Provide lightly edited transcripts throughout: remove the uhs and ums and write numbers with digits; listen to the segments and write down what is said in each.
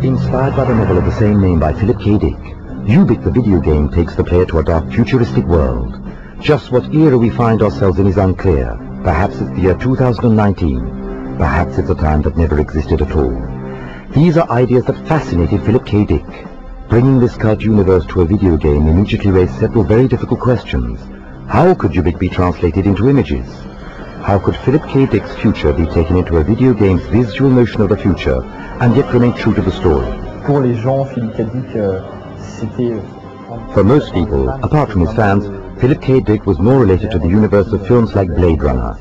Inspired by the novel of the same name by Philippe K. Dick, Ubik the video game takes the player to a dark futuristic world. Just what era we find ourselves in is unclear. Perhaps it's the year 2019. Perhaps it's a time that never existed at all. These are ideas that fascinated Philippe K. Dick. Bringing this cult universe to a video game immediately raised several very difficult questions. How could Ubik be translated into images? How could Philippe K. Dick's future be taken into a video game's visual notion of the future and yet remain true to the story? Pour les gens, Philippe K. Dick, c'était... For most people, apart from his fans, Philippe K. Dick was more related to the universe of films like Blade Runner.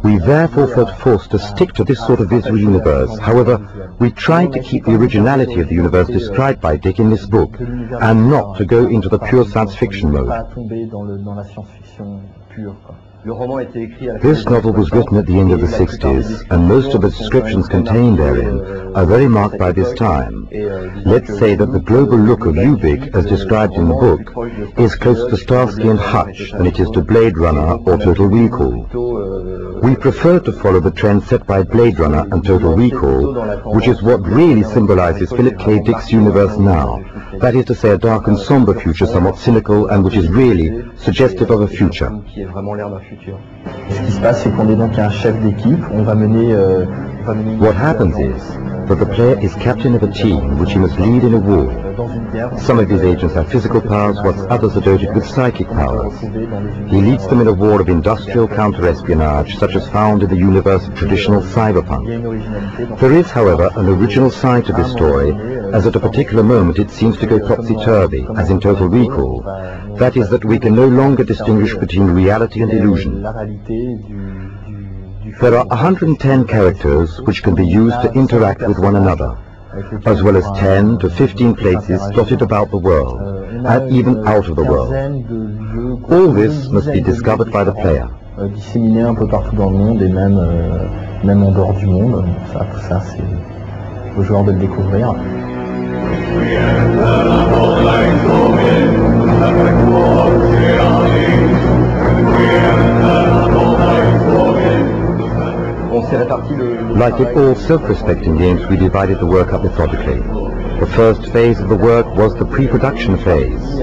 We therefore felt forced to stick to this sort of visual universe. However, we tried to keep the originality of the universe described by Dick in this book, and not to go into the pure science fiction mode. This novel was written at the end of the 60s, and most of the descriptions contained therein are very marked by this time. Let's say that the global look of Ubik, as described in the book, is closer to Starsky and Hutch than it is to Blade Runner or Total Recall. We prefer to follow the trend set by Blade Runner and Total Recall, which is what really symbolizes Philippe K. Dick's universe now. That is to say, a dark and somber future, somewhat cynical, and which is really suggestive of a future. Ce qui se passe, c'est qu'on est donc un chef d'équipe. On va mener. What happens is that the player is captain of a team which he must lead in a war. Some of his agents have physical powers, whilst others are doted with psychic powers. He leads them in a war of industrial counter-espionage, such as found in the universe of traditional cyberpunk. There is, however, an original side to this story, as at a particular moment it seems to go topsy-turvy, as in Total Recall. That is, that we can no longer distinguish between reality and illusion. There are 110 characters which can be used to interact with one another, as well as 10 to 15 places dotted about the world, and even out of the world. All this must be discovered by the player. Disséminés un peu partout dans le monde et même en dehors du monde. Tout ça, c'est au joueur de le découvrir. Like in all self-respecting games, we divided the work up methodically. The first phase of the work was the pre-production phase.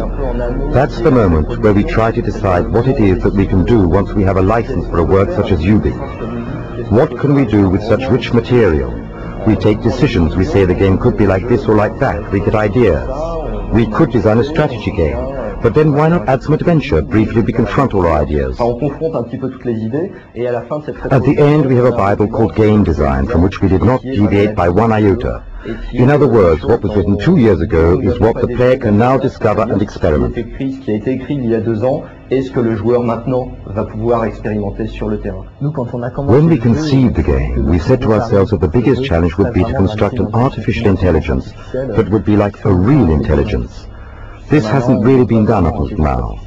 That's the moment where we try to decide what it is that we can do once we have a license for a work such as Ubik. What can we do with such rich material? We take decisions. We say the game could be like this or like that. We get ideas. We could design a strategy game. But then why not add some adventure? Briefly we confront all our ideas. At the end we have a Bible called Game Design, from which we did not deviate by one iota. In other words, what was written 2 years ago is what the player can now discover and experiment. When we conceived the game, we said to ourselves that the biggest challenge would be to construct an artificial intelligence that would be like a real intelligence. This hasn't really been done up until now.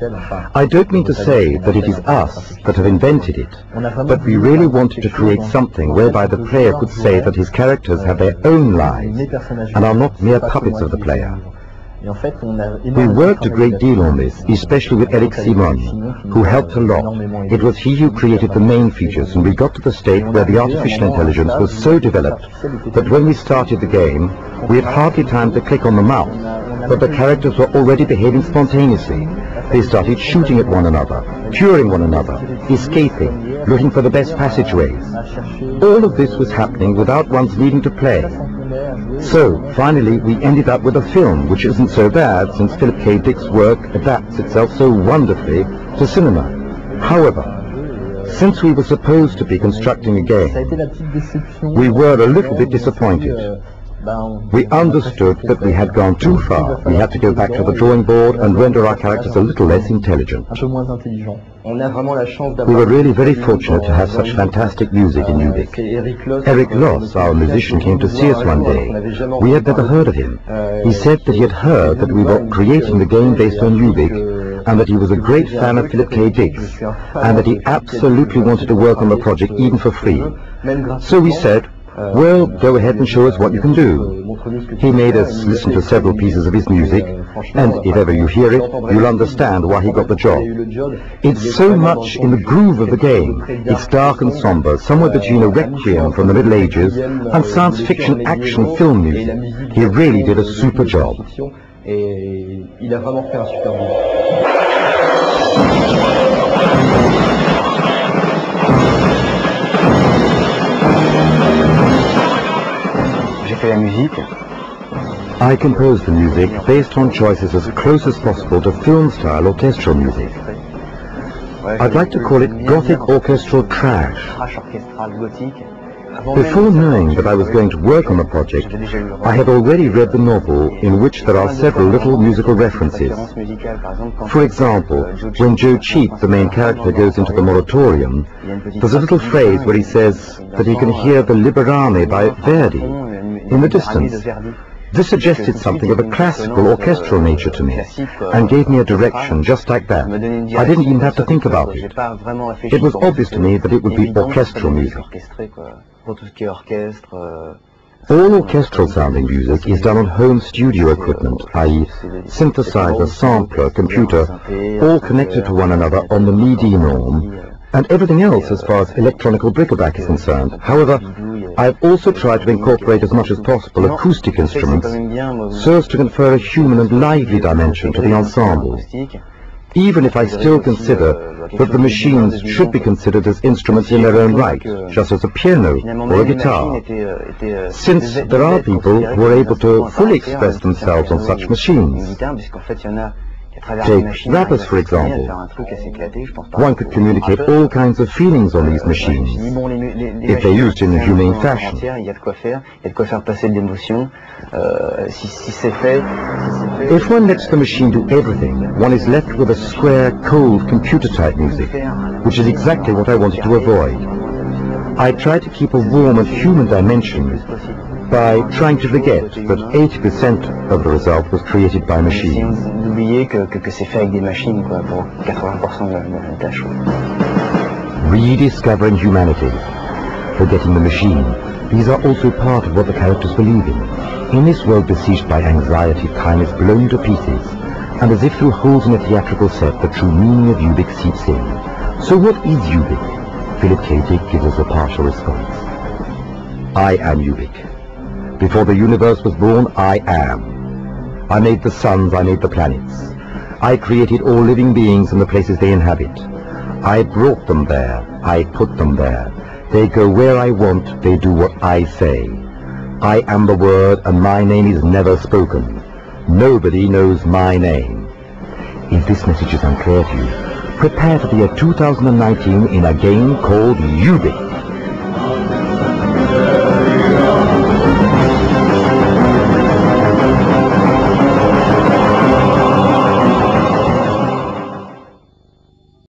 I don't mean to say that it is us that have invented it, but we really wanted to create something whereby the player could say that his characters have their own lives and are not mere puppets of the player. We worked a great deal on this, especially with Eric Simon, who helped a lot. It was he who created the main features, and we got to the state where the artificial intelligence was so developed that when we started the game, we had hardly time to click on the mouse, but the characters were already behaving spontaneously. They started shooting at one another, curing one another, escaping, looking for the best passageways. All of this was happening without one's needing to play. So, finally, we ended up with a film, which isn't so bad, since Philippe K. Dick's work adapts itself so wonderfully to cinema. However, since we were supposed to be constructing a game, we were a little bit disappointed. We understood that we had gone too far. We had to go back to the drawing board and render our characters a little less intelligent. We were really very fortunate to have such fantastic music in Ubik. Eric Loss, our musician, came to see us one day. We had never heard of him. He said that he had heard that we were creating the game based on Ubik, and that he was a great fan of Philippe K. Dick's, and that he absolutely wanted to work on the project even for free. So we said, well, go ahead and show us what you can do. He made us listen to several pieces of his music, and if ever you hear it, you'll understand why he got the job. It's so much in the groove of the game. It's dark and somber, somewhere between a requiem from the Middle Ages and science fiction action film music. He really did a super job. I composed the music based on choices as close as possible to film-style orchestral music. I'd like to call it Gothic orchestral trash. Before knowing that I was going to work on the project, I had already read the novel in which there are several little musical references. For example, when Joe Cheap, the main character, goes into the moratorium, there's a little phrase where he says that he can hear the Liberame by Verdi in the distance. This suggested something of a classical orchestral nature to me, and gave me a direction just like that. I didn't even have to think about it. It was obvious to me that it would be orchestral music. All orchestral sounding music is done on home studio equipment, i.e. synthesizer, sampler, computer, all connected to one another on the MIDI norm, and everything else as far as electronical bric-a-brac is concerned. However, I have also tried to incorporate as much as possible acoustic instruments so as to confer a human and lively dimension to the ensemble, even if I still consider that the machines should be considered as instruments in their own right, just as a piano or a guitar, since there are people who are able to fully express themselves on such machines. Take rappers, for example. One could communicate all kinds of feelings on these machines, if they're used in a humane fashion. If one lets the machine do everything, one is left with a square, cold, computer-type music, which is exactly what I wanted to avoid. I tried to keep a warm and human dimension by trying to forget that 80% of the result was created by machines. Rediscovering humanity, forgetting the machine, these are also part of what the characters believe in. In this world besieged by anxiety, time is blown to pieces, and as if through holes in a theatrical set, the true meaning of Ubik seeps in. So what is Ubik? Philippe K. Dick gives us a partial response. I am Ubik. Before the universe was born, I am. I made the suns, I made the planets. I created all living beings and the places they inhabit. I brought them there, I put them there. They go where I want, they do what I say. I am the word, and my name is never spoken. Nobody knows my name. If this message is unclear to you, prepare for the year 2019 in a game called Ubik.